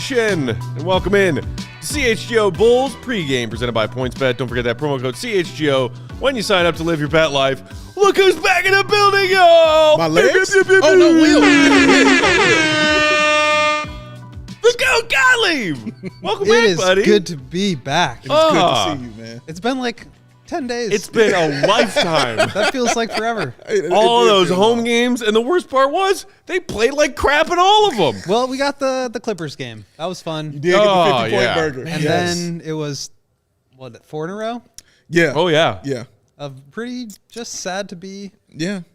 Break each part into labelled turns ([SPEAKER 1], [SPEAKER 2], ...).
[SPEAKER 1] And welcome in to CHGO Bulls Pregame, presented by PointsBet. Don't forget that promo code CHGO when you sign up to live your bet life. Look who's back in the building, y'all!
[SPEAKER 2] My legs? Oh, no, Will.
[SPEAKER 1] Let's go, Gottlieb! Welcome back, buddy.
[SPEAKER 3] It is good to be back.
[SPEAKER 2] It's good to see you, man.
[SPEAKER 3] It's been like 10 days.
[SPEAKER 1] It's been a lifetime.
[SPEAKER 3] That feels like forever.
[SPEAKER 1] All of those home games, and the worst part was they played like crap in all of them.
[SPEAKER 3] Well, we got the Clippers game. That was fun.
[SPEAKER 2] You did get the 50-point burger.
[SPEAKER 3] And then it was, 4 in a row?
[SPEAKER 2] Yeah.
[SPEAKER 1] Oh, yeah.
[SPEAKER 2] Yeah.
[SPEAKER 3] Pretty just sad to be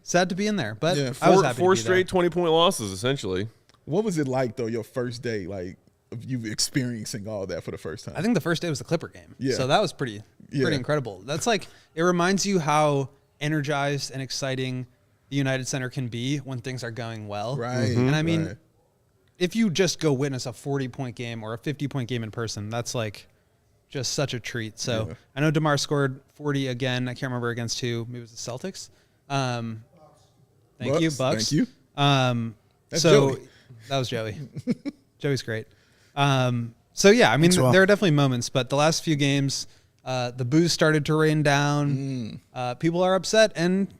[SPEAKER 2] sad
[SPEAKER 3] to be in there. But
[SPEAKER 2] yeah.
[SPEAKER 3] I was happy
[SPEAKER 1] four
[SPEAKER 3] to be
[SPEAKER 1] straight
[SPEAKER 3] there.
[SPEAKER 1] 20-point losses, essentially.
[SPEAKER 2] What was it like, though, your first day, like, of you experiencing all that for the first time?
[SPEAKER 3] I think the first day was the Clipper game.
[SPEAKER 2] Yeah.
[SPEAKER 3] So that was pretty incredible. That's like, it reminds you how energized and exciting the United Center can be when things are going well.
[SPEAKER 2] Right.
[SPEAKER 3] And I mean, if you just go witness a 40-point game or a 50-point game in person, that's like just such a treat. So I know DeMar scored 40 again. I can't remember against who. Maybe it was the Celtics. Thank you, Bucks.
[SPEAKER 2] Thank you. That's
[SPEAKER 3] so
[SPEAKER 2] Joey.
[SPEAKER 3] That was Joey. Joey's great. So yeah, I mean, there are definitely moments, but the last few games, the booze started to rain down. People are upset, and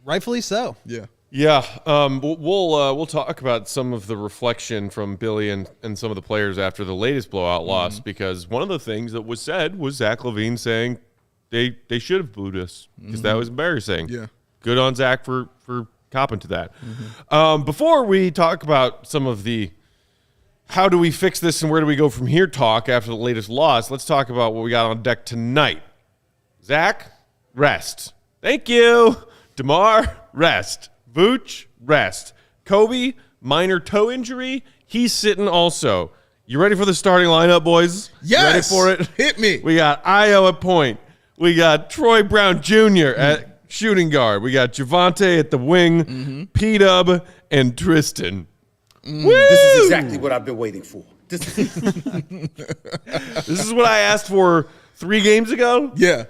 [SPEAKER 3] rightfully so.
[SPEAKER 2] Yeah.
[SPEAKER 1] Yeah, we'll talk about some of the reflection from Billy and some of the players after the latest blowout loss, because one of the things that was said was Zach LaVine saying they should have booed us because that was embarrassing.
[SPEAKER 2] Yeah.
[SPEAKER 1] Good on Zach for copping to that. Before we talk about some of the how do we fix this and where do we go from here talk after the latest loss, let's talk about what we got on deck tonight. Zach, rest. Thank you. DeMar, rest. Vooch, rest. Kobe, minor toe injury. He's sitting also. You ready for the starting lineup, boys?
[SPEAKER 2] Yes.
[SPEAKER 1] Ready for it?
[SPEAKER 2] Hit me.
[SPEAKER 1] We got Io at point. We got Troy Brown Jr. at shooting guard. We got Javante at the wing, P-Dub, and Tristan.
[SPEAKER 4] This is exactly what I've been waiting for.
[SPEAKER 1] This is what I asked for 3 games ago?
[SPEAKER 2] Yeah.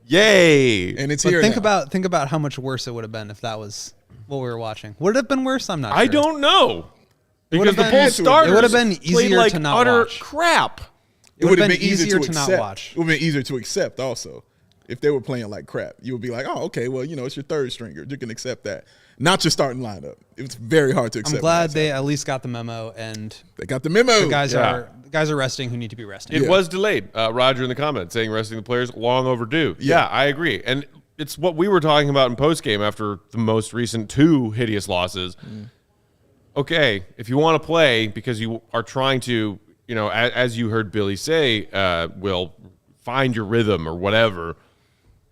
[SPEAKER 1] Yay.
[SPEAKER 2] And it's
[SPEAKER 3] But
[SPEAKER 2] here
[SPEAKER 3] think
[SPEAKER 2] now.
[SPEAKER 3] about how much worse it would have been if that was what we were watching. Would it have been worse? I'm not sure.
[SPEAKER 1] I don't know. Because the
[SPEAKER 3] been-
[SPEAKER 1] Bulls starters
[SPEAKER 3] it would have been
[SPEAKER 1] played
[SPEAKER 3] easier
[SPEAKER 1] like
[SPEAKER 3] to not
[SPEAKER 1] utter
[SPEAKER 3] watch.
[SPEAKER 1] crap.
[SPEAKER 2] It would have been
[SPEAKER 3] easier
[SPEAKER 2] easier
[SPEAKER 3] to not
[SPEAKER 2] accept.
[SPEAKER 3] watch.
[SPEAKER 2] It would have been easier to accept also. If they were playing like crap, you would be like, oh, okay, well, it's your third stringer. You can accept that. Not your starting lineup. It was very hard to accept.
[SPEAKER 3] I'm glad they at least got the memo, and
[SPEAKER 2] They got the memo.
[SPEAKER 3] the guys are resting who need to be resting.
[SPEAKER 1] It was delayed. Roger in the comments saying resting the players long overdue. Yeah, I agree. And it's what we were talking about in postgame after the most recent 2 hideous losses. Okay, if you want to play because you are trying to, as you heard Billy say, will find your rhythm or whatever,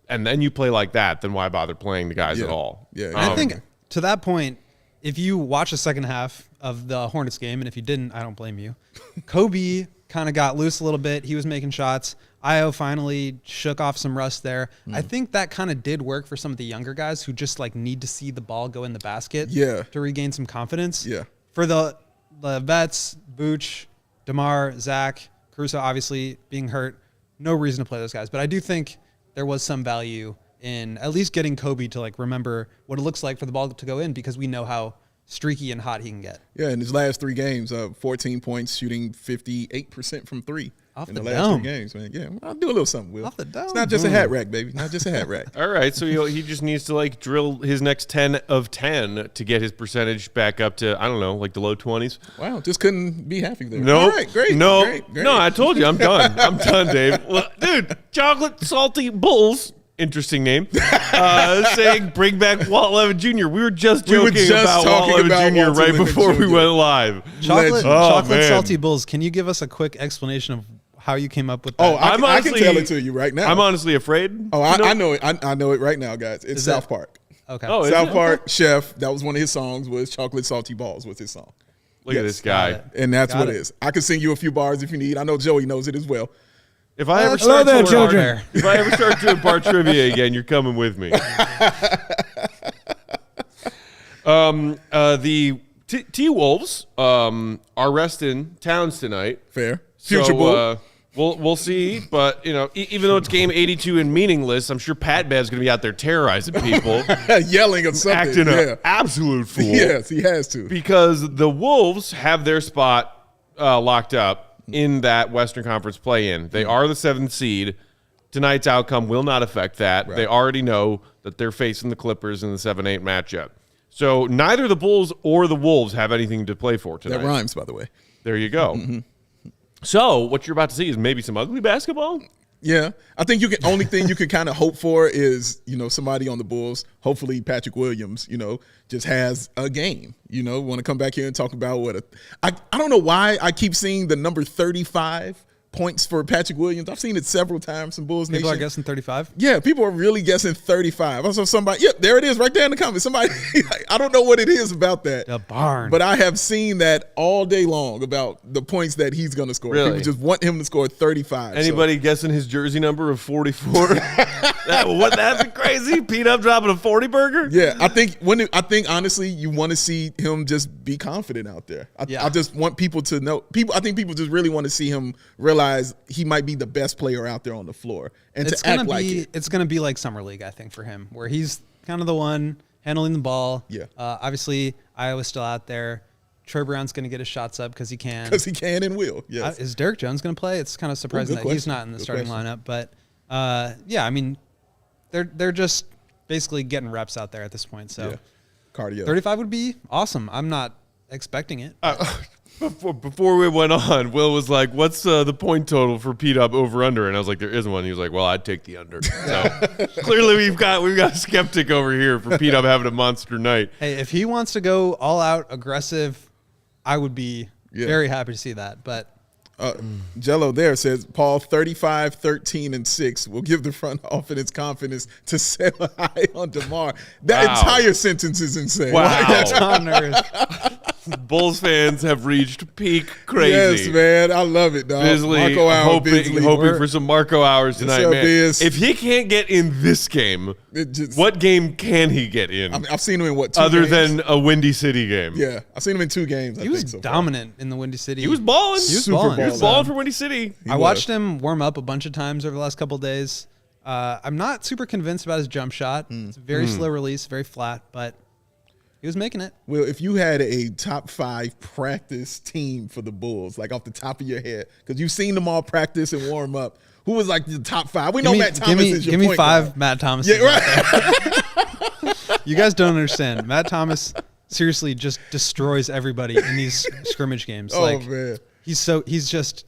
[SPEAKER 1] and then you play like that, then why bother playing the guys at all?
[SPEAKER 2] Yeah.
[SPEAKER 3] I think to that point, if you watch the second half of the Hornets game, and if you didn't, I don't blame you. Kobe kind of got loose a little bit. He was making shots. Io finally shook off some rust there. I think that kind of did work for some of the younger guys who just need to see the ball go in the basket to regain some confidence.
[SPEAKER 2] Yeah.
[SPEAKER 3] For the vets, Vooch, DeMar, Zach, Caruso obviously being hurt, no reason to play those guys. But I do think there was some value in at least getting Kobe to remember what it looks like for the ball to go in, because we know how streaky and hot he can get.
[SPEAKER 2] Yeah, in his last 3 games, 14 points, shooting 58% from 3
[SPEAKER 3] Off
[SPEAKER 2] in
[SPEAKER 3] the
[SPEAKER 2] the last
[SPEAKER 3] dome.
[SPEAKER 2] 3 games, man. Yeah, I'll do a little something, Will.
[SPEAKER 3] Off the dome.
[SPEAKER 2] It's not just a hat rack, baby. Not just a hat rack.
[SPEAKER 1] All right, so he just needs to drill his next 10 of 10 to get his percentage back up to, I don't know, the low 20s.
[SPEAKER 2] Wow, just couldn't be happy there.
[SPEAKER 1] Nope.
[SPEAKER 2] All right, great.
[SPEAKER 1] No,
[SPEAKER 2] great.
[SPEAKER 1] no, I told you I'm done. I'm done, Dave. Well, dude, chocolate salty Bulls interesting name, saying bring back Walt Levin Jr. We were just joking about Walt
[SPEAKER 2] talking
[SPEAKER 1] Levin Jr.
[SPEAKER 2] Walter
[SPEAKER 1] right
[SPEAKER 2] Levin
[SPEAKER 1] before we
[SPEAKER 2] Jr.
[SPEAKER 1] went live.
[SPEAKER 3] Chocolate
[SPEAKER 1] man.
[SPEAKER 3] Salty Bulls. Can you give us a quick explanation of how you came up with that?
[SPEAKER 2] Oh, I can tell it to you right now.
[SPEAKER 1] I'm honestly afraid.
[SPEAKER 2] Oh, I know it. I know it right now, guys. It's South Park.
[SPEAKER 3] Okay.
[SPEAKER 1] Oh, is
[SPEAKER 2] South
[SPEAKER 1] it?
[SPEAKER 2] Park
[SPEAKER 1] Okay.
[SPEAKER 2] Chef. That was one of his songs. Was Chocolate Salty Balls was his song.
[SPEAKER 1] Look at this guy.
[SPEAKER 2] And that's
[SPEAKER 3] Got
[SPEAKER 2] what
[SPEAKER 3] it.
[SPEAKER 2] it is. I can sing you a few bars if you need. I know Joey knows it as well.
[SPEAKER 1] If I ever
[SPEAKER 3] Hello
[SPEAKER 1] start
[SPEAKER 3] there,
[SPEAKER 1] doing
[SPEAKER 3] children.
[SPEAKER 1] if I ever start doing bar trivia again, you're coming with me. The T-Wolves are resting Towns tonight.
[SPEAKER 2] Fair. Future Bull.
[SPEAKER 1] We'll see, but even though it's game 82 and meaningless, I'm sure Pat Bev's going to be out there terrorizing people,
[SPEAKER 2] Yelling or something.
[SPEAKER 1] acting an absolute fool.
[SPEAKER 2] Yes, he has to.
[SPEAKER 1] Because the Wolves have their spot locked up in that Western Conference play-in. They are the 7th seed. Tonight's outcome will not affect that. Right. They already know that they're facing the Clippers in the 7-8 matchup. So neither the Bulls or the Wolves have anything to play for tonight.
[SPEAKER 2] That rhymes, by the way.
[SPEAKER 1] There you go. So what you're about to see is maybe some ugly basketball?
[SPEAKER 2] Yeah, I think only thing you can kind of hope for is, somebody on the Bulls, hopefully Patrick Williams, just has a game, want to come back here and talk about I don't know why I keep seeing the number 35 points for Patrick Williams. I've seen it several times in Bulls Nation.
[SPEAKER 3] People are guessing 35?
[SPEAKER 2] Yeah, people are really guessing 35. I saw somebody, there it is right there in the comments. Somebody, I don't know what it is about that.
[SPEAKER 3] The barn.
[SPEAKER 2] But I have seen that all day long about the points that he's going to score.
[SPEAKER 1] Really?
[SPEAKER 2] People just want him to score 35.
[SPEAKER 1] Anybody guessing his jersey number of 44? That'd be crazy. Pete up dropping a 40 burger?
[SPEAKER 2] Yeah, I think honestly, you want to see him just be confident out there. I just want people to know. I think people just really want to see him realize he might be the best player out there on the floor, and
[SPEAKER 3] It's
[SPEAKER 2] to act
[SPEAKER 3] gonna
[SPEAKER 2] like
[SPEAKER 3] be
[SPEAKER 2] it.
[SPEAKER 3] it's gonna be like summer league, I think, for him, where he's kind of the one handling the ball.
[SPEAKER 2] Yeah.
[SPEAKER 3] Obviously, Iowa's still out there. Trey Brown's gonna get his shots up because he can.
[SPEAKER 2] Because he can and will. Yes.
[SPEAKER 3] Is Derek Jones gonna play? It's kind of surprising
[SPEAKER 2] good
[SPEAKER 3] that he's
[SPEAKER 2] question.
[SPEAKER 3] not in the
[SPEAKER 2] Good
[SPEAKER 3] starting
[SPEAKER 2] question.
[SPEAKER 3] lineup. But yeah, I mean, they're just basically getting reps out there at this point. So
[SPEAKER 2] Yeah. Cardio.
[SPEAKER 3] 35 would be awesome. I'm not expecting it.
[SPEAKER 1] Before we went on, Will was like, what's the point total for Pete up over under? And I was like, there isn't one. He was like, well, I'd take the under. So clearly we've got a skeptic over here for Pete up having a monster night.
[SPEAKER 3] Hey, if he wants to go all out aggressive, I would be very happy to see that. But
[SPEAKER 2] Jello there says, Paul, 35, 13, and 6 will give the front office confidence to sell high on DeMar. That entire sentence is insane.
[SPEAKER 1] Wow.
[SPEAKER 3] that's on earth.
[SPEAKER 1] Bulls fans have reached peak crazy.
[SPEAKER 2] Yes, man. I love it, dog.
[SPEAKER 1] Bisley,
[SPEAKER 2] Marco Hour,
[SPEAKER 1] hoping
[SPEAKER 2] Bisley.
[SPEAKER 1] for some Marco hours tonight,
[SPEAKER 2] sir,
[SPEAKER 1] man.
[SPEAKER 2] Biz.
[SPEAKER 1] If he can't get in this game, what game can he get in?
[SPEAKER 2] I've seen him in what, 2
[SPEAKER 1] other
[SPEAKER 2] games?
[SPEAKER 1] than a Windy City game?
[SPEAKER 2] Yeah, I've seen him in 2 games.
[SPEAKER 3] He was dominant in the Windy City.
[SPEAKER 1] He was balling.
[SPEAKER 3] He was
[SPEAKER 2] Super
[SPEAKER 3] balling.
[SPEAKER 1] He was balling for Windy City.
[SPEAKER 3] I watched him warm up a bunch of times over the last couple of days. I'm not super convinced about his jump shot. It's a very slow release, very flat, but he was making it.
[SPEAKER 2] Well, if you had a top 5 practice team for the Bulls, like off the top of your head, because you've seen them all practice and warm up, who was like the top 5? We know Matt Thomas is your
[SPEAKER 3] Give me
[SPEAKER 2] point
[SPEAKER 3] 5
[SPEAKER 2] guard.
[SPEAKER 3] Matt Thomas.
[SPEAKER 2] Yeah, right.
[SPEAKER 3] You guys don't understand. Matt Thomas seriously just destroys everybody in these scrimmage games.
[SPEAKER 2] Oh, man.
[SPEAKER 3] He's just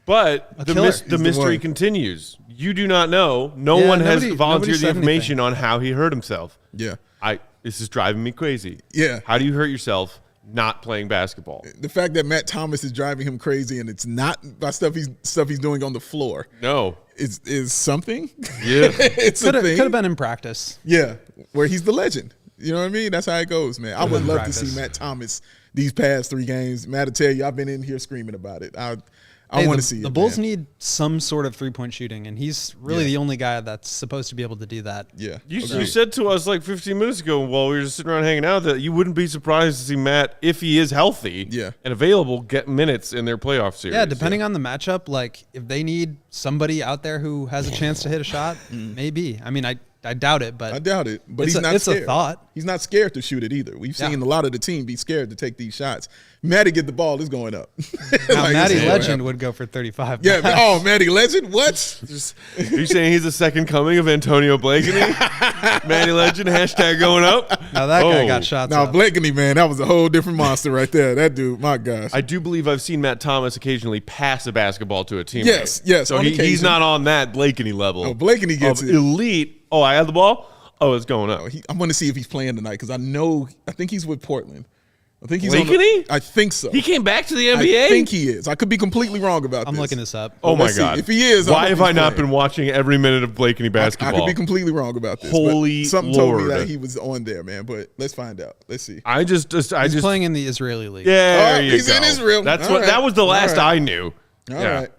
[SPEAKER 1] But the
[SPEAKER 3] killer.
[SPEAKER 1] the
[SPEAKER 2] He's
[SPEAKER 1] mystery
[SPEAKER 2] one.
[SPEAKER 1] continues. You do not know. No
[SPEAKER 3] Yeah,
[SPEAKER 1] one has
[SPEAKER 3] nobody
[SPEAKER 1] volunteered the
[SPEAKER 3] said
[SPEAKER 1] information on how he hurt himself.
[SPEAKER 2] Yeah.
[SPEAKER 1] This is driving me crazy.
[SPEAKER 2] Yeah.
[SPEAKER 1] How do you hurt yourself not playing basketball?
[SPEAKER 2] The fact that Matt Thomas is driving him crazy and it's not by stuff he's doing on the floor
[SPEAKER 1] No.
[SPEAKER 2] is something.
[SPEAKER 1] Yeah.
[SPEAKER 2] It's
[SPEAKER 3] could
[SPEAKER 2] a thing.
[SPEAKER 3] have been in practice.
[SPEAKER 2] Yeah, where he's the legend. You know what I mean? That's how it goes, man. I would love to
[SPEAKER 3] practice.
[SPEAKER 2] see Matt Thomas these past 3 games. Matt, to tell you, I've been in here screaming about it. I
[SPEAKER 3] Hey,
[SPEAKER 2] want to see
[SPEAKER 3] the
[SPEAKER 2] it.
[SPEAKER 3] Bulls
[SPEAKER 2] man.
[SPEAKER 3] need some sort of 3-point shooting, and he's really the only guy that's supposed to be able to do that.
[SPEAKER 2] Yeah.
[SPEAKER 1] You said to us like 15 minutes ago while we were just sitting around hanging out that you wouldn't be surprised to see Matt, if he is healthy and available, get minutes in their playoff series.
[SPEAKER 3] Yeah, depending on the matchup, like if they need somebody out there who has a chance to hit a shot, maybe. I mean, I doubt it, but
[SPEAKER 2] I doubt it. But
[SPEAKER 3] it's
[SPEAKER 2] he's not
[SPEAKER 3] it's
[SPEAKER 2] scared.
[SPEAKER 3] a thought.
[SPEAKER 2] He's not scared to shoot it either. We've seen
[SPEAKER 3] Yeah.
[SPEAKER 2] a lot of the team be scared to take these shots. Matty get the ball, it's going up.
[SPEAKER 3] Now,
[SPEAKER 2] Like,
[SPEAKER 3] Matty
[SPEAKER 2] it's going
[SPEAKER 3] Legend
[SPEAKER 2] up.
[SPEAKER 3] would go for 35.
[SPEAKER 2] Yeah. Oh, Matty Legend? What?
[SPEAKER 1] Are you saying he's the second coming of Antonio Blakeney? Matty Legend, hashtag going up.
[SPEAKER 3] Now that guy got shots
[SPEAKER 2] Now,
[SPEAKER 3] up.
[SPEAKER 2] Blakeney, man, that was a whole different monster right there. That dude, my gosh.
[SPEAKER 1] I do believe I've seen Matt Thomas occasionally pass a basketball to a teammate.
[SPEAKER 2] Yes,
[SPEAKER 1] So
[SPEAKER 2] on
[SPEAKER 1] he's
[SPEAKER 2] occasion.
[SPEAKER 1] not on that Blakeney level.
[SPEAKER 2] Oh, Blakeney gets
[SPEAKER 1] of
[SPEAKER 2] it.
[SPEAKER 1] elite Oh, I had the ball? Oh, it's going up.
[SPEAKER 2] I'm going to see if he's playing tonight because I think he's with Portland. I think he's
[SPEAKER 1] Blakeney?
[SPEAKER 2] I think so.
[SPEAKER 1] He came back to the NBA?
[SPEAKER 2] I think he is. I could be completely wrong about this.
[SPEAKER 3] I'm looking this up.
[SPEAKER 1] Oh, my
[SPEAKER 2] Let's
[SPEAKER 1] God.
[SPEAKER 2] see. If he is,
[SPEAKER 1] why have I not been watching every minute of Blakeney basketball?
[SPEAKER 2] I could be completely wrong about this.
[SPEAKER 1] Holy
[SPEAKER 2] but something
[SPEAKER 1] Lord.
[SPEAKER 2] told me that he was on there, man. But let's find out. Let's see.
[SPEAKER 3] He's playing in the Israeli league.
[SPEAKER 1] Yeah, there you
[SPEAKER 2] he's
[SPEAKER 1] go.
[SPEAKER 2] in Israel.
[SPEAKER 1] That's
[SPEAKER 2] All
[SPEAKER 1] what.
[SPEAKER 2] right.
[SPEAKER 1] That was the last I knew.
[SPEAKER 2] All right.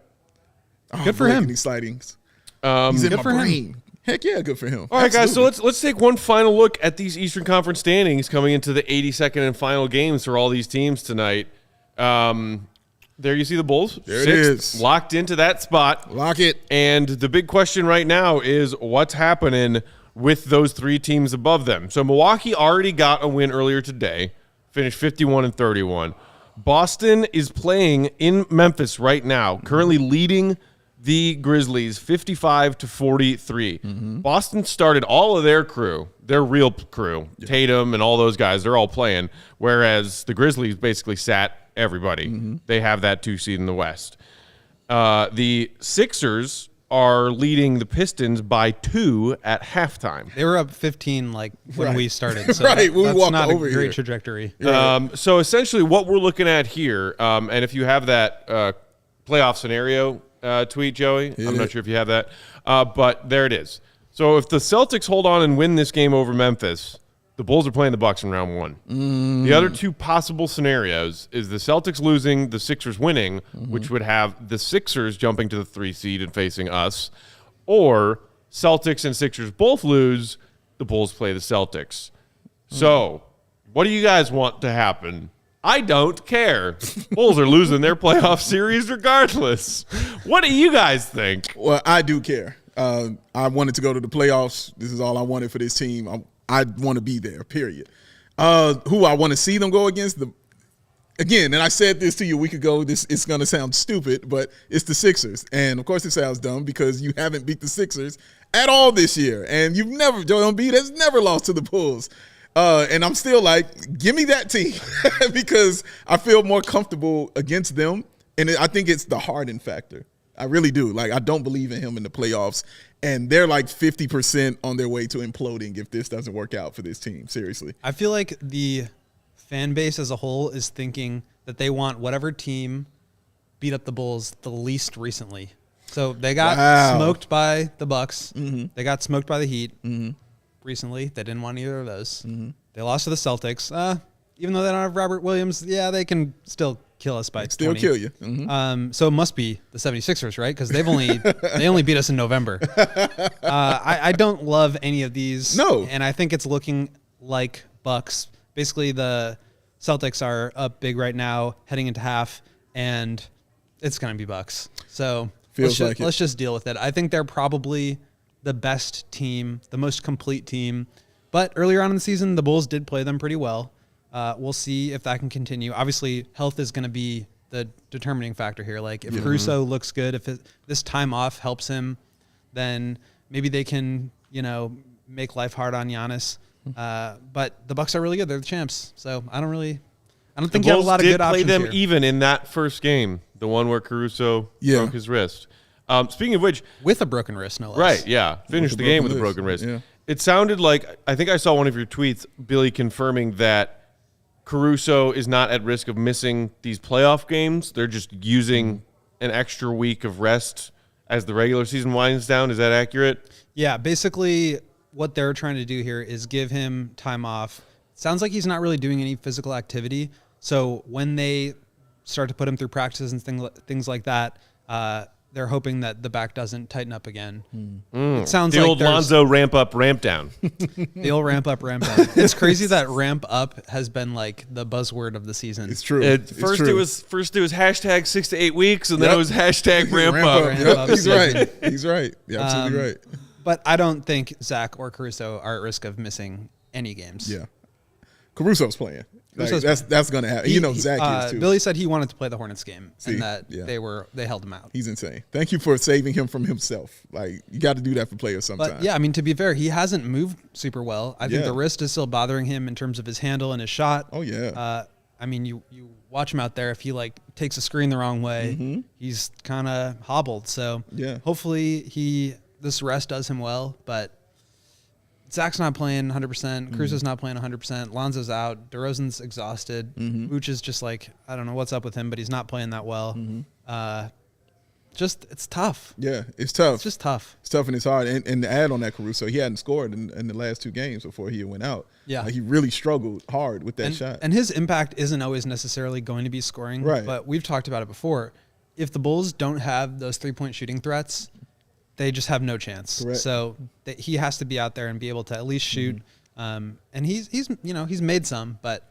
[SPEAKER 2] Oh,
[SPEAKER 3] Good for him.
[SPEAKER 2] These sightings.
[SPEAKER 1] Um,
[SPEAKER 2] He's in
[SPEAKER 3] good
[SPEAKER 2] my
[SPEAKER 3] for him.
[SPEAKER 2] brain. Heck yeah, good for him.
[SPEAKER 1] All right, guys. So
[SPEAKER 2] Absolutely.
[SPEAKER 1] let's take one final look at these Eastern Conference standings coming into the 82nd and final games for all these teams tonight. There you see the Bulls.
[SPEAKER 2] There it is.
[SPEAKER 1] Locked into that spot.
[SPEAKER 2] Lock it.
[SPEAKER 1] And the big question right now is what's happening with those three teams above them. So Milwaukee already got a win earlier today, finished 51-31. Boston is playing in Memphis right now, currently leading the Grizzlies 55-43. Boston started all of their crew, their real crew, Tatum and all those guys, they're all playing, whereas the Grizzlies basically sat everybody. They have that 2 seed in the West. The Sixers are leading the Pistons by 2 at halftime.
[SPEAKER 3] They were up 15 like when we started. So
[SPEAKER 2] Right, when we
[SPEAKER 3] that's
[SPEAKER 2] walked
[SPEAKER 3] not a
[SPEAKER 2] over
[SPEAKER 3] great
[SPEAKER 2] here.
[SPEAKER 3] trajectory.
[SPEAKER 1] So essentially what we're looking at here, and if you have that playoff scenario tweet, Joey, I'm not sure if you have that, but there it is. So if the Celtics hold on and win this game over Memphis, the Bulls are playing the Bucks in round 1. The other two possible scenarios is the Celtics losing, the Sixers winning, which would have the Sixers jumping to the 3 seed and facing us, or Celtics and Sixers both lose, the Bulls play the Celtics. So what do you guys want to happen? I don't care. Bulls are losing their playoff series regardless. What do you guys think?
[SPEAKER 2] Well, I do care. I wanted to go to the playoffs. This is all I wanted for this team. I want to be there, period. Who I want to see them go against, again, and I said this to you a week ago, it's going to sound stupid, but it's the Sixers. And, of course, it sounds dumb because you haven't beat the Sixers at all this year. And Joel Embiid has never lost to the Bulls. And I'm still like, give me that team because I feel more comfortable against them. And I think it's the Harden factor. I really do. Like, I don't believe in him in the playoffs. And they're like 50% on their way to imploding if this doesn't work out for this team. Seriously.
[SPEAKER 3] I feel like the fan base as a whole is thinking that they want whatever team beat up the Bulls the least recently. So they got smoked by the Bucks. They got smoked by the Heat recently. They didn't want either of those. They lost to the Celtics. Even though they don't have Robert Williams, yeah, they can still kill us by 20.
[SPEAKER 2] Kill you.
[SPEAKER 3] So it must be the 76ers, right? Because they only beat us in November. I don't love any of these.
[SPEAKER 2] No.
[SPEAKER 3] And I think it's looking like Bucks. Basically, the Celtics are up big right now, heading into half, and it's going to be Bucks. So let's just deal with it. I think they're probably the best team, the most complete team. But earlier on in the season, the Bulls did play them pretty well. We'll see if that can continue. Obviously, health is going to be the determining factor here. Like, if Caruso looks good, if this time off helps him, then maybe they can, make life hard on Giannis. But the Bucks are really good. They're the champs. So I don't think you have a lot of good options
[SPEAKER 1] play them
[SPEAKER 3] here.
[SPEAKER 1] even in that first game, the one where Caruso broke his wrist. Speaking of which,
[SPEAKER 3] with a broken wrist, no less.
[SPEAKER 1] right? Yeah, finished the game with a broken wrist.
[SPEAKER 2] Yeah.
[SPEAKER 1] It sounded like I think I saw one of your tweets, Billy, confirming that Caruso is not at risk of missing these playoff games. They're just using an extra week of rest as the regular season winds down. Is that accurate?
[SPEAKER 3] Yeah, basically what they're trying to do here is give him time off. Sounds like he's not really doing any physical activity. So when they start to put him through practices and things like that, they're hoping that the back doesn't tighten up again. It sounds
[SPEAKER 1] the
[SPEAKER 3] like
[SPEAKER 1] old Lonzo ramp up, ramp down.
[SPEAKER 3] The old ramp up, ramp down. It's crazy that ramp up has been like the buzzword of the season.
[SPEAKER 2] It's true.
[SPEAKER 1] First it was hashtag 6 to 8 weeks, and then it was hashtag ramp up.
[SPEAKER 3] Ramp up
[SPEAKER 2] He's
[SPEAKER 3] season.
[SPEAKER 2] right. He's right. You're absolutely right.
[SPEAKER 3] But I don't think Zach or Caruso are at risk of missing any games.
[SPEAKER 2] Yeah. Caruso's playing.
[SPEAKER 3] Caruso's
[SPEAKER 2] That's going to happen. Zach is too.
[SPEAKER 3] Billy said he wanted to play the Hornets game,
[SPEAKER 2] See,
[SPEAKER 3] and that
[SPEAKER 2] yeah.
[SPEAKER 3] they held him out.
[SPEAKER 2] He's insane. Thank you for saving him from himself. Like, you got to do that for players sometimes.
[SPEAKER 3] But yeah, I mean, to be fair, he hasn't moved super well. I think
[SPEAKER 2] Yeah.
[SPEAKER 3] the wrist is still bothering him in terms of his handle and his shot.
[SPEAKER 2] Oh, yeah.
[SPEAKER 3] I mean, you watch him out there. If he takes a screen the wrong way, he's kind of hobbled. So
[SPEAKER 2] Yeah.
[SPEAKER 3] hopefully this rest does him well. But Zach's not playing 100%. Caruso's not playing 100%. Lonzo's out. DeRozan's exhausted. Vooch is just like, I don't know what's up with him, but he's not playing that well. It's tough.
[SPEAKER 2] Yeah, it's tough.
[SPEAKER 3] It's just tough.
[SPEAKER 2] It's tough and it's hard. And to add on that, Caruso, he hadn't scored in the last 2 games before he went out.
[SPEAKER 3] Yeah.
[SPEAKER 2] He really struggled hard with that shot.
[SPEAKER 3] And his impact isn't always necessarily going to be scoring.
[SPEAKER 2] Right.
[SPEAKER 3] But we've talked about it before. If the Bulls don't have those 3-point shooting threats, they just have no chance.
[SPEAKER 2] Correct.
[SPEAKER 3] So he has to be out there and be able to at least shoot. And he's made some, but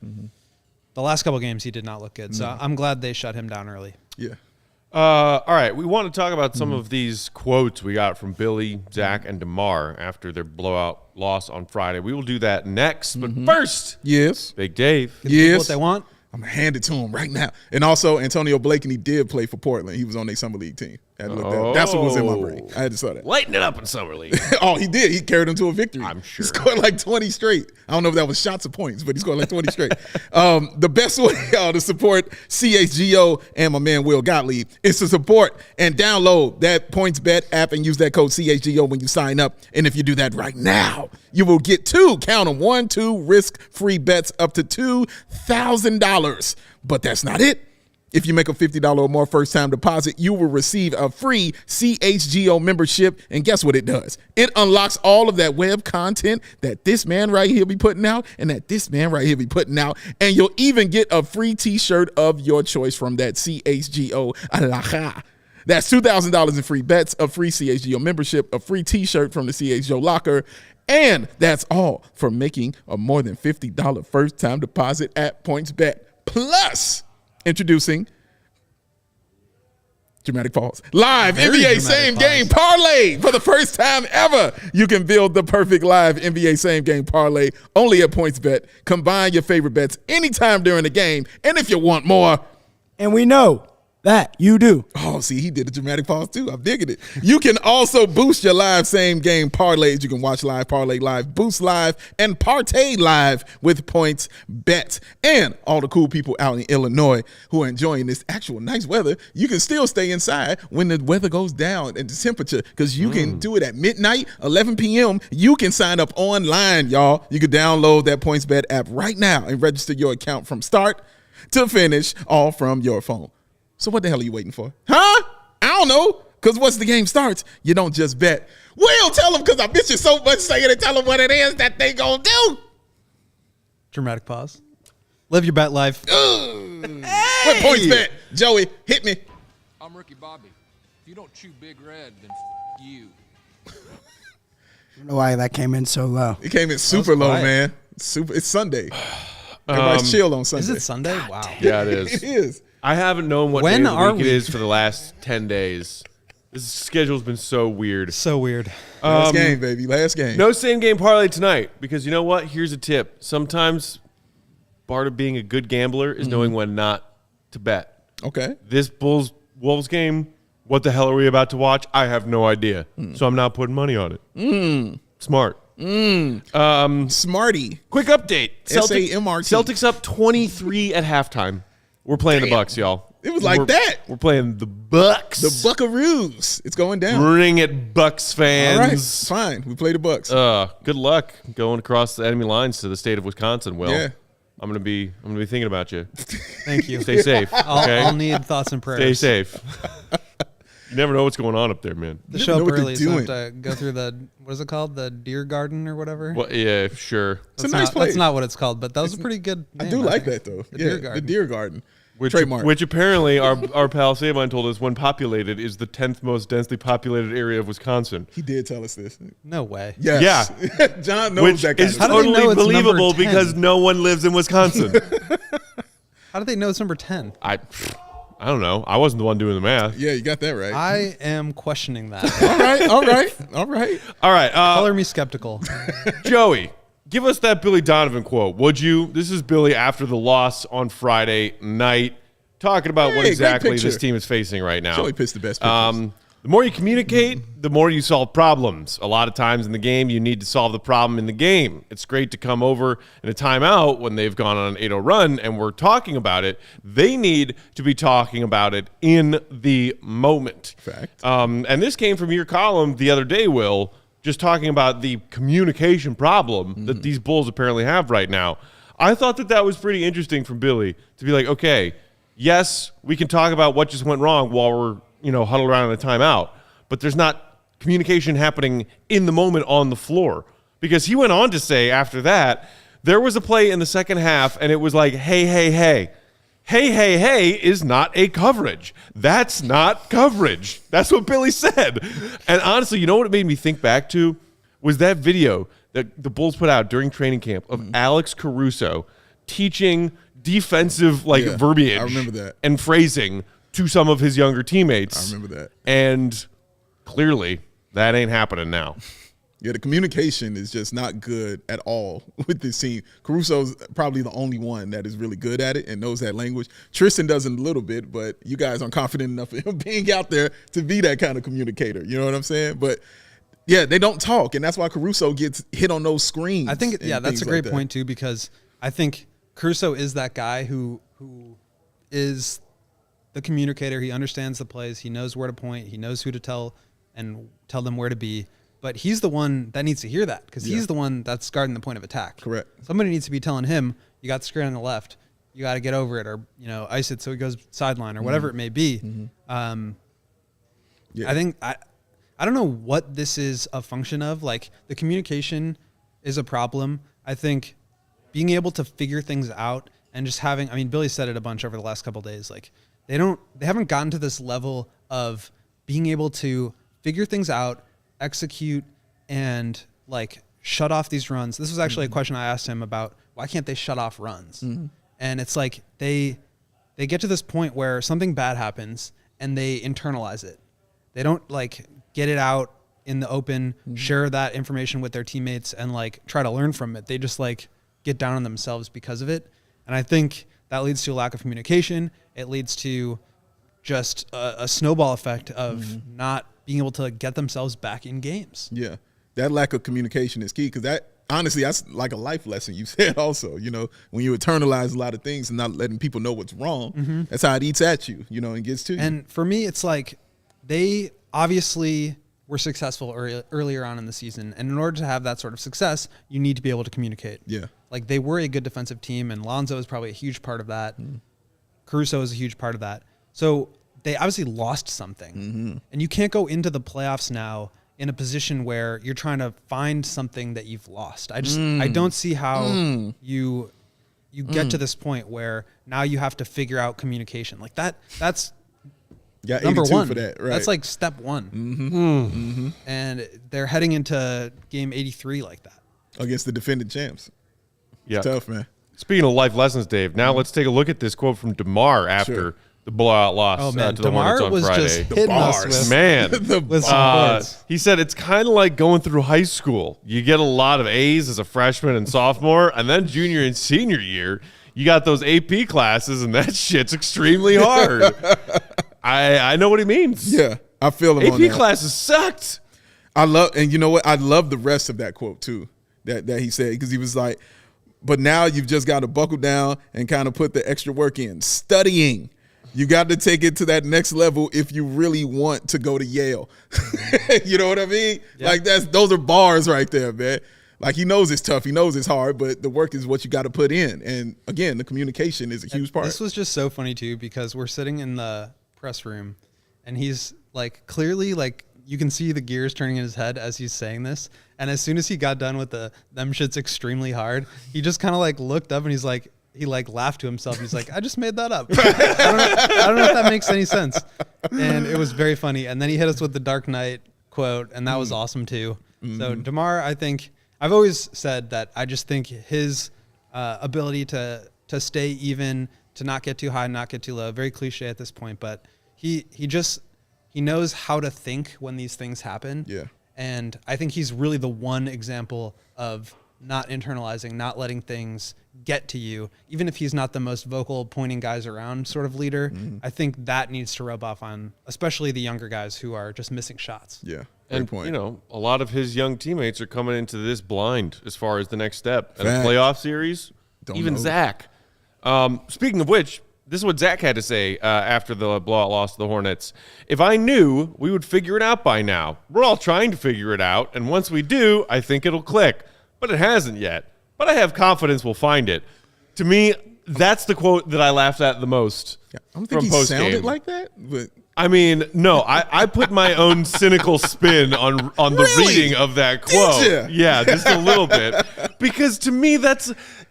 [SPEAKER 3] the last couple games he did not look good. So I'm glad they shut him down early.
[SPEAKER 2] Yeah.
[SPEAKER 1] All right, we want to talk about some of these quotes we got from Billy, Zach, and DeMar after their blowout loss on Friday. We will do that next, but first,
[SPEAKER 2] Yes.
[SPEAKER 1] Big Dave.
[SPEAKER 3] Give people
[SPEAKER 2] Yes.
[SPEAKER 3] what they want.
[SPEAKER 2] I'm going to hand it to him right now. And also, Antonio Blakeney did play for Portland. He was on their Summer League team. I had to look that. That's what was in my brain. I had to saw that.
[SPEAKER 1] Lighten it up in Summer League.
[SPEAKER 2] Oh, he did. He carried them to a victory.
[SPEAKER 1] I'm sure.
[SPEAKER 2] He scored like 20 straight. I don't know if that was shots or points, but he scored like 20 straight. The best way to support CHGO and my man Will Gottlieb is to support and download that PointsBet app and use that code CHGO when you sign up. And if you do that right now, you will get 2 risk-free bets up to $2,000. But that's not it. If you make a $50 or more first-time deposit, you will receive a free CHGO membership. And guess what it does? It unlocks all of that web content that this man right here be putting out and that this man right here be putting out. And you'll even get a free T-shirt of your choice from that CHGO. That's $2,000 in free bets, a free CHGO membership, a free T-shirt from the CHGO locker. And that's all for making a more than $50 first-time deposit at PointsBet. Plus, introducing dramatic pause. Live
[SPEAKER 3] Very
[SPEAKER 2] NBA
[SPEAKER 3] dramatic
[SPEAKER 2] same
[SPEAKER 3] pause.
[SPEAKER 2] game parlay for the first time ever. You can build the perfect live NBA same game parlay only at PointsBet. Combine your favorite bets anytime during the game. And if you want more,
[SPEAKER 5] And we know that you do.
[SPEAKER 2] oh, see, he did a dramatic pause too. I'm digging it. You can also boost your live same game parlays. You can watch live, parlay live, boost live, and partay live with PointsBet. And all the cool people out in Illinois who are enjoying this actual nice weather, you can still stay inside when the weather goes down and the temperature, because you can do it at midnight, 11 p.m. You can sign up online, y'all. You can download that PointsBet app right now and register your account from start to finish, all from your phone. So what the hell are you waiting for? Huh? I don't know. Because once the game starts, you don't just bet. Will, tell them, because I miss you so much, saying and tell them what it is that they gonna do.
[SPEAKER 3] Dramatic pause. Live your bet life.
[SPEAKER 2] What PointsBet? Joey, hit me.
[SPEAKER 6] I'm Ricky Bobby. If you don't chew Big Red, then you.
[SPEAKER 5] I don't know why that came in so low.
[SPEAKER 2] It came in super low,
[SPEAKER 3] quiet.
[SPEAKER 2] man. It's Sunday. Everybody's chill on Sunday.
[SPEAKER 3] Is it Sunday? Wow.
[SPEAKER 1] Yeah, it is.
[SPEAKER 2] It is.
[SPEAKER 1] I haven't known what
[SPEAKER 3] When
[SPEAKER 1] day of the
[SPEAKER 3] are
[SPEAKER 1] week it
[SPEAKER 3] we?
[SPEAKER 1] is for the last 10 days. This schedule's been so weird.
[SPEAKER 3] So weird.
[SPEAKER 2] Last game, baby. Last game.
[SPEAKER 1] No same game parlay tonight, because you know what? Here's a tip. Sometimes part of being a good gambler is knowing when not to bet.
[SPEAKER 2] Okay.
[SPEAKER 1] This Wolves game, what the hell are we about to watch? I have no idea. So I'm not putting money on it. Smart.
[SPEAKER 2] Smarty.
[SPEAKER 1] Quick update.
[SPEAKER 2] SAMRT.
[SPEAKER 1] Celtics up 23 at halftime. We're playing the Bucks, y'all.
[SPEAKER 2] It was like that.
[SPEAKER 1] We're playing the Bucks.
[SPEAKER 2] The Buckaroos. It's going down.
[SPEAKER 1] Bring it, Bucks fans.
[SPEAKER 2] All right. Fine. We play the Bucks.
[SPEAKER 1] Good luck going across the enemy lines to the state of Wisconsin, Will.
[SPEAKER 2] Yeah.
[SPEAKER 1] I'm gonna be thinking about you.
[SPEAKER 3] Thank you.
[SPEAKER 1] Stay safe. Okay?
[SPEAKER 3] I'll need thoughts and
[SPEAKER 1] Stay
[SPEAKER 3] prayers.
[SPEAKER 1] safe. You never know what's going on up there, man.
[SPEAKER 3] The
[SPEAKER 2] You
[SPEAKER 3] show
[SPEAKER 2] know
[SPEAKER 3] up
[SPEAKER 2] what they're
[SPEAKER 3] early, so I have
[SPEAKER 2] doing.
[SPEAKER 3] to go through the, what is it called? The deer garden or whatever?
[SPEAKER 1] Well, yeah, sure.
[SPEAKER 2] It's a nice place.
[SPEAKER 3] That's not what it's called, but that was a pretty good
[SPEAKER 2] I
[SPEAKER 3] name,
[SPEAKER 2] do like
[SPEAKER 3] think.
[SPEAKER 2] that, though.
[SPEAKER 3] The
[SPEAKER 2] Yeah,
[SPEAKER 3] deer garden.
[SPEAKER 2] the deer garden.
[SPEAKER 1] Which
[SPEAKER 2] Trademark.
[SPEAKER 1] apparently our pal Sabine told us when populated is the 10th most densely populated area of Wisconsin.
[SPEAKER 2] He did tell us this.
[SPEAKER 3] No way.
[SPEAKER 2] Yes. Yeah. John knows
[SPEAKER 1] Which
[SPEAKER 2] that kind
[SPEAKER 1] is
[SPEAKER 2] of
[SPEAKER 3] How
[SPEAKER 2] stuff.
[SPEAKER 3] do they
[SPEAKER 1] totally
[SPEAKER 3] know it's number
[SPEAKER 1] believable
[SPEAKER 3] 10?
[SPEAKER 1] because no one lives in Wisconsin.
[SPEAKER 3] How did they know it's number 10?
[SPEAKER 1] I don't know. I wasn't the one doing the math.
[SPEAKER 2] Yeah, you got that right.
[SPEAKER 3] I am questioning that.
[SPEAKER 2] All right. All right.
[SPEAKER 1] All right,
[SPEAKER 3] Color me skeptical.
[SPEAKER 1] Joey, give us that Billy Donovan quote, would you? This is Billy after the loss on Friday night, talking about what
[SPEAKER 2] Hey, great
[SPEAKER 1] exactly
[SPEAKER 2] picture.
[SPEAKER 1] this team is facing right now.
[SPEAKER 2] Joey picks the best pictures.
[SPEAKER 1] The more you communicate, the more you solve problems. A lot of times in the game, you need to solve the problem in the game. It's great to come over in a timeout when they've gone on an 8-0 run and we're talking about it. They need to be talking about it in the moment.
[SPEAKER 2] Fact.
[SPEAKER 1] And this came from your column the other day, Will, just talking about the communication problem that these Bulls apparently have right now. I thought that was pretty interesting from Billy to be like, okay, yes, we can talk about what just went wrong while we're, huddled around in a timeout, but there's not communication happening in the moment on the floor. Because he went on to say after that, there was a play in the second half, and it was like, hey, hey, hey. Hey, hey, hey is not a coverage. That's not coverage. That's what Billy said. And honestly, you know what it made me think back to? Was that video that the Bulls put out during training camp of Alex Caruso teaching defensive verbiage
[SPEAKER 2] I remember that.
[SPEAKER 1] and phrasing to some of his younger teammates.
[SPEAKER 2] I remember that.
[SPEAKER 1] And clearly, that ain't happening now.
[SPEAKER 2] Yeah, the communication is just not good at all with this team. Caruso's probably the only one that is really good at it and knows that language. Tristan does it a little bit, but you guys aren't confident enough in him being out there to be that kind of communicator. You know what I'm saying? But, yeah, they don't talk, and that's why Caruso gets hit on those screens.
[SPEAKER 3] I think, that's a great point, too, because I think Caruso is that guy who is the communicator. He understands the plays. He knows where to point. He knows who to tell them where to be. But he's the one that needs to hear that because he's the one that's guarding the point of attack.
[SPEAKER 2] Correct.
[SPEAKER 3] Somebody needs to be telling him, you got the screen on the left, you got to get over it, or ice it so he goes sideline or whatever it may be. I think I don't know what this is a function of. Like, the communication is a problem. I think being able to figure things out and just having, Billy said it a bunch over the last couple of days. Like, they haven't gotten to this level of being able to figure things out, execute, and shut off these runs. This was actually a question I asked him about why can't they shut off runs? And it's like they get to this point where something bad happens and they internalize it. They don't get it out in the open, share that information with their teammates, and try to learn from it. They just get down on themselves because of it. And I think that leads to a lack of communication. It leads to just a snowball effect of not being able to get themselves back in games.
[SPEAKER 2] Yeah, that lack of communication is key because that's like a life lesson you said also. When you internalize a lot of things and not letting people know what's wrong, that's how it eats at you, and gets to you.
[SPEAKER 3] And for me, it's they obviously were successful earlier on in the season. And in order to have that sort of success, you need to be able to communicate.
[SPEAKER 2] Yeah.
[SPEAKER 3] They were a good defensive team, and Lonzo is probably a huge part of that. Caruso is a huge part of that. So they obviously lost something. And you can't go into the playoffs now in a position where you're trying to find something that you've lost. I don't see how you get to this point where now you have to figure out communication. That's number one.
[SPEAKER 2] For that, right.
[SPEAKER 3] That's step one. And they're heading into game 83 like that.
[SPEAKER 2] Against the defending champs.
[SPEAKER 1] Yeah.
[SPEAKER 2] It's tough, man.
[SPEAKER 1] Speaking of life lessons, Dave, now let's take a look at this quote from DeMar after the blowout loss to the Hornets on
[SPEAKER 3] was
[SPEAKER 1] Friday.
[SPEAKER 3] just hitting us with some words.
[SPEAKER 1] He said it's kind of like going through high school. You get a lot of A's as a freshman and sophomore, and then junior and senior year, you got those AP classes, and that shit's extremely hard. I know what he means.
[SPEAKER 2] Yeah, I feel him on that.
[SPEAKER 1] AP classes sucked.
[SPEAKER 2] And you know what? I love the rest of that quote too that he said because he was like, but now you've just got to buckle down and kind of put the extra work in. Studying. You got to take it to that next level if you really want to go to Yale. You know what I mean? Yeah. Those are bars right there, man. He knows it's tough. He knows it's hard, but the work is what you got to put in. And again, the communication is a huge part.
[SPEAKER 3] This was just so funny too because we're sitting in the press room and he's clearly you can see the gears turning in his head as he's saying this. And as soon as he got done with them shit's extremely hard, he just kind of looked up and he's he laughed to himself. He's like, I just made that up. I don't know if that makes any sense. And it was very funny. And then he hit us with the Dark Knight quote, and that was awesome too. So DeMar, I think I've always said that I just think his ability to stay even, to not get too high, not get too low, very cliche at this point, but he knows how to think when these things happen.
[SPEAKER 2] Yeah.
[SPEAKER 3] And I think he's really the one example of not internalizing, not letting things get to you, even if he's not the most vocal, pointing guys around sort of leader. I think that needs to rub off on especially the younger guys who are just missing shots.
[SPEAKER 2] Yeah,
[SPEAKER 1] great point. A lot of his young teammates are coming into this blind as far as the next step. And
[SPEAKER 2] Fact.
[SPEAKER 1] the playoff series,
[SPEAKER 2] Don't
[SPEAKER 1] even
[SPEAKER 2] know.
[SPEAKER 1] Zach. Speaking of which, This is what Zach had to say after the blowout loss to the Hornets. If I knew, we would figure it out by now. We're all trying to figure it out, and once we do, I think it'll click. But it hasn't yet. But I have confidence we'll find it. To me, that's the quote that I laughed at the most.
[SPEAKER 2] I don't think he sounded like that, but
[SPEAKER 1] I mean, no, I put my own cynical spin on the reading of that quote.
[SPEAKER 2] Did ya?
[SPEAKER 1] Yeah, just a little bit. Because to me,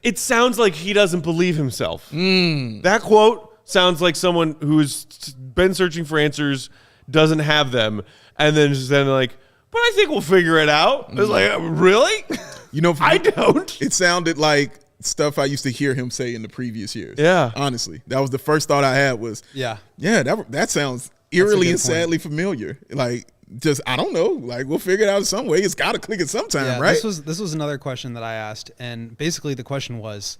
[SPEAKER 1] it sounds like he doesn't believe himself. That quote sounds like someone who's been searching for answers, doesn't have them, and then just like, but I think we'll figure it out. It's like, really?
[SPEAKER 2] You know,
[SPEAKER 1] I don't.
[SPEAKER 2] It sounded like stuff I used to hear him say in the previous years.
[SPEAKER 1] Yeah.
[SPEAKER 2] Honestly, that was the first thought I had was, that sounds eerily and sadly familiar. Like, just, I don't know. Like, we'll figure it out in some way. It's got to click at some time, right?
[SPEAKER 3] This was another question that I asked. And basically the question was,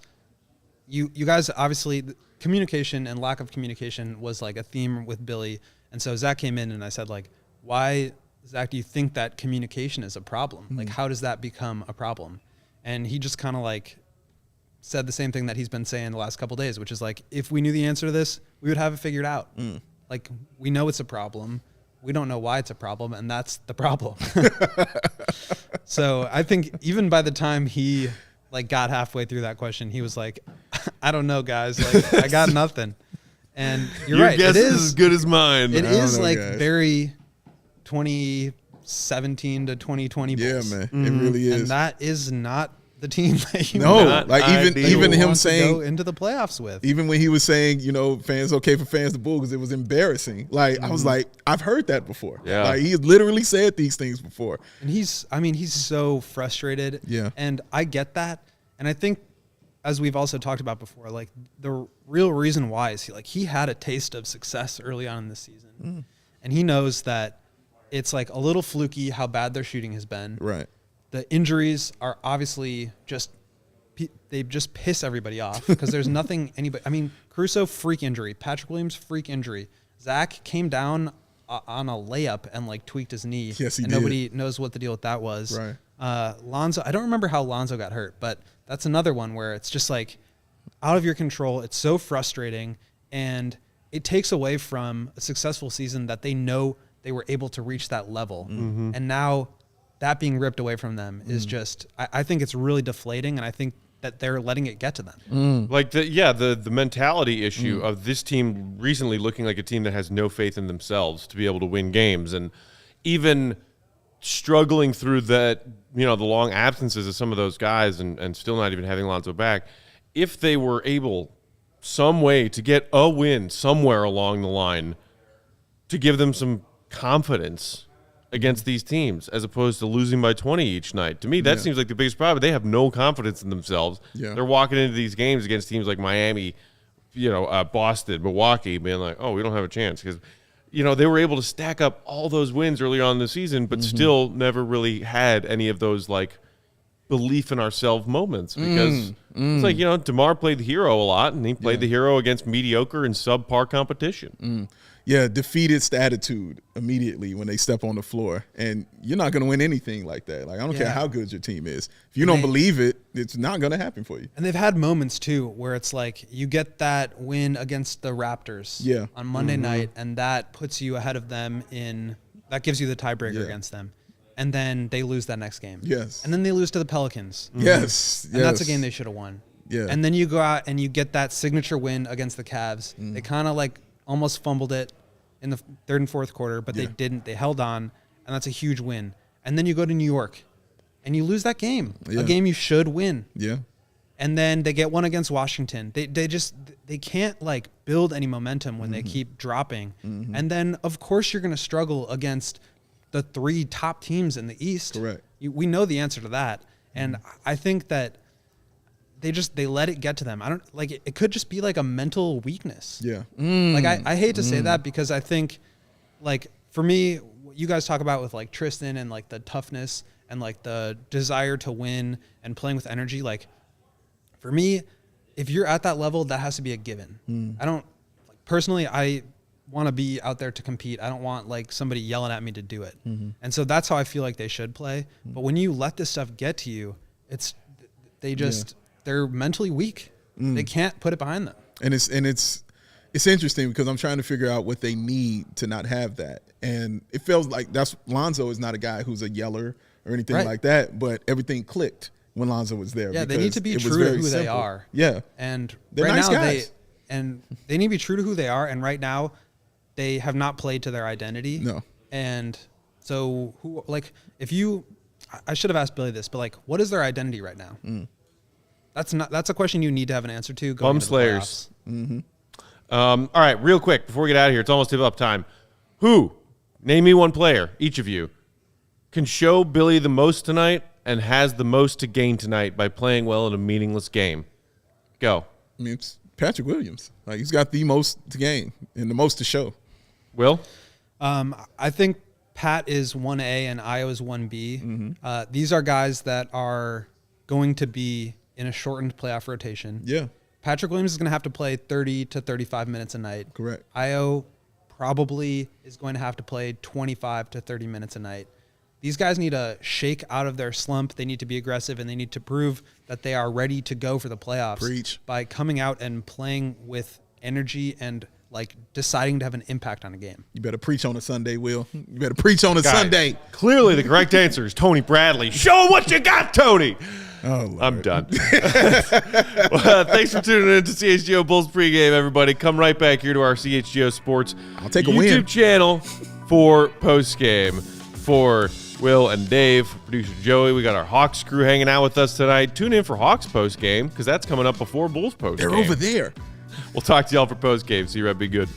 [SPEAKER 3] you guys, obviously, communication and lack of communication was like a theme with Billy. And so Zach came in and I said, like, why, Zach, do you think that communication is a problem? Like, how does that become a problem? And he just kind of like said the same thing that he's been saying the last couple of days, which is like, if we knew the answer to this, we would have it figured out. Like, we know it's a problem. We don't know why it's a problem, and that's the problem. So I think even by the time he like got halfway through that question, he was like, I don't know, guys. Like, I got nothing. And you're right.
[SPEAKER 1] Your guess is as good as mine.
[SPEAKER 3] It is like very 2017 to 2020 Bulls.
[SPEAKER 2] Yeah, man. It really is.
[SPEAKER 3] And that is not the team that you
[SPEAKER 2] even him saying
[SPEAKER 3] go into the playoffs with.
[SPEAKER 2] Even when he was saying, fans okay for fans to boo because it was embarrassing. Like, I was like, I've heard that before.
[SPEAKER 1] Yeah.
[SPEAKER 2] Like, he literally said these things before.
[SPEAKER 3] And he's so frustrated.
[SPEAKER 2] Yeah.
[SPEAKER 3] And I get that. And I think, as we've also talked about before, like, the real reason why is he had a taste of success early on in the season. And he knows that it's like a little fluky how bad their shooting has been.
[SPEAKER 2] Right.
[SPEAKER 3] The injuries are obviously they just piss everybody off because there's nothing anybody. I mean, Caruso, freak injury. Patrick Williams, freak injury. Zach came down on a layup and like tweaked his knee.
[SPEAKER 2] Yes, he
[SPEAKER 3] and
[SPEAKER 2] did.
[SPEAKER 3] Nobody knows what the deal with that was.
[SPEAKER 2] Right.
[SPEAKER 3] Lonzo, I don't remember how Lonzo got hurt, but that's another one where it's just like out of your control. It's so frustrating, and it takes away from a successful season that they know they were able to reach that level. And now that being ripped away from them is just, I think it's really deflating, and I think that they're letting it get to them.
[SPEAKER 1] Like the mentality issue of this team recently looking like a team that has no faith in themselves to be able to win games, and even struggling through that, the long absences of some of those guys and still not even having Lonzo back. If they were able some way to get a win somewhere along the line to give them some confidence against these teams, as opposed to losing by 20 each night. To me, that seems like the biggest problem. They have no confidence in themselves.
[SPEAKER 2] Yeah.
[SPEAKER 1] They're walking into these games against teams like Miami, Boston, Milwaukee, being like, oh, we don't have a chance. Because, they were able to stack up all those wins early on in the season, but still never really had any of those, like, belief in ourselves moments. Because it's like, DeMar played the hero a lot, and he played the hero against mediocre and subpar competition.
[SPEAKER 2] Yeah, defeatist attitude immediately when they step on the floor. And you're not going to win anything like that. Like, I don't care how good your team is. If you don't believe it, it's not going to happen for you.
[SPEAKER 3] And they've had moments, too, where it's like you get that win against the Raptors on Monday night, and that puts you ahead of them that gives you the tiebreaker against them. And then they lose that next game.
[SPEAKER 2] Yes.
[SPEAKER 3] And then they lose to the Pelicans.
[SPEAKER 2] Yes.
[SPEAKER 3] And that's a game they should have won.
[SPEAKER 2] Yeah.
[SPEAKER 3] And then you go out and you get that signature win against the Cavs. They kind of like almost fumbled it in the third and fourth quarter, but they didn't. They held on, and that's a huge win. And then you go to New York, and you lose that game, a game you should win.
[SPEAKER 2] Yeah.
[SPEAKER 3] And then they get one against Washington. They can't like build any momentum when they keep dropping. And then of course you're going to struggle against the three top teams in the East.
[SPEAKER 2] Correct.
[SPEAKER 3] We know the answer to that, and I think that they let it get to them. I don't like it. It could just be like a mental weakness.
[SPEAKER 2] Yeah.
[SPEAKER 3] Like I hate to say that because I think, like, for me, what you guys talk about with like Tristan and like the toughness and like the desire to win and playing with energy. Like, for me, if you're at that level, that has to be a given. I don't personally. I want to be out there to compete. I don't want like somebody yelling at me to do it. And so that's how I feel like they should play. But when you let this stuff get to you, they're mentally weak. They can't put it behind them.
[SPEAKER 2] And it's It's interesting because I'm trying to figure out what they need to not have that. And it feels like Lonzo is not a guy who's a yeller or anything like that, but everything clicked when Lonzo was there.
[SPEAKER 3] Yeah, they need to be true to who they are.
[SPEAKER 2] Yeah.
[SPEAKER 3] And
[SPEAKER 2] They're
[SPEAKER 3] right
[SPEAKER 2] nice
[SPEAKER 3] now
[SPEAKER 2] guys.
[SPEAKER 3] they need to be true to who they are, and right now they have not played to their identity.
[SPEAKER 2] No.
[SPEAKER 3] And so I should have asked Billy this, but like, what is their identity right now? That's a question you need to have an answer to.
[SPEAKER 1] Bum Slayers. All right, real quick before we get out of here, it's almost tip-up time. Name me one player, each of you, can show Billy the most tonight and has the most to gain tonight by playing well in a meaningless game? Go.
[SPEAKER 2] I mean, it's Patrick Williams. Like, he's got the most to gain and the most to show.
[SPEAKER 1] Will?
[SPEAKER 3] I think Pat is 1A and Io is 1B. These are guys that are going to be in a shortened playoff rotation.
[SPEAKER 2] Yeah.
[SPEAKER 3] Patrick Williams is going to have to play 30 to 35 minutes a night.
[SPEAKER 2] Correct.
[SPEAKER 3] Io probably is going to have to play 25 to 30 minutes a night. These guys need to shake out of their slump. They need to be aggressive, and they need to prove that they are ready to go for the playoffs.
[SPEAKER 2] Preach.
[SPEAKER 3] By coming out and playing with energy and like deciding to have an impact on a game.
[SPEAKER 2] You better preach on a Sunday, Will. You better preach on a Sunday.
[SPEAKER 1] Clearly the correct answer is Tony Bradley. Show him what you got, Tony.
[SPEAKER 2] Oh, Lord.
[SPEAKER 1] I'm done. Well, thanks for tuning in to CHGO Bulls Pregame, everybody. Come right back here to our CHGO Sports
[SPEAKER 2] I'll take a
[SPEAKER 1] YouTube
[SPEAKER 2] win.
[SPEAKER 1] channel for postgame. For Will and Dave, producer Joey, we got our Hawks crew hanging out with us tonight. Tune in for Hawks postgame because that's coming up before Bulls postgame.
[SPEAKER 2] They're over there.
[SPEAKER 1] We'll talk to y'all for postgame. See you, Red. Be good.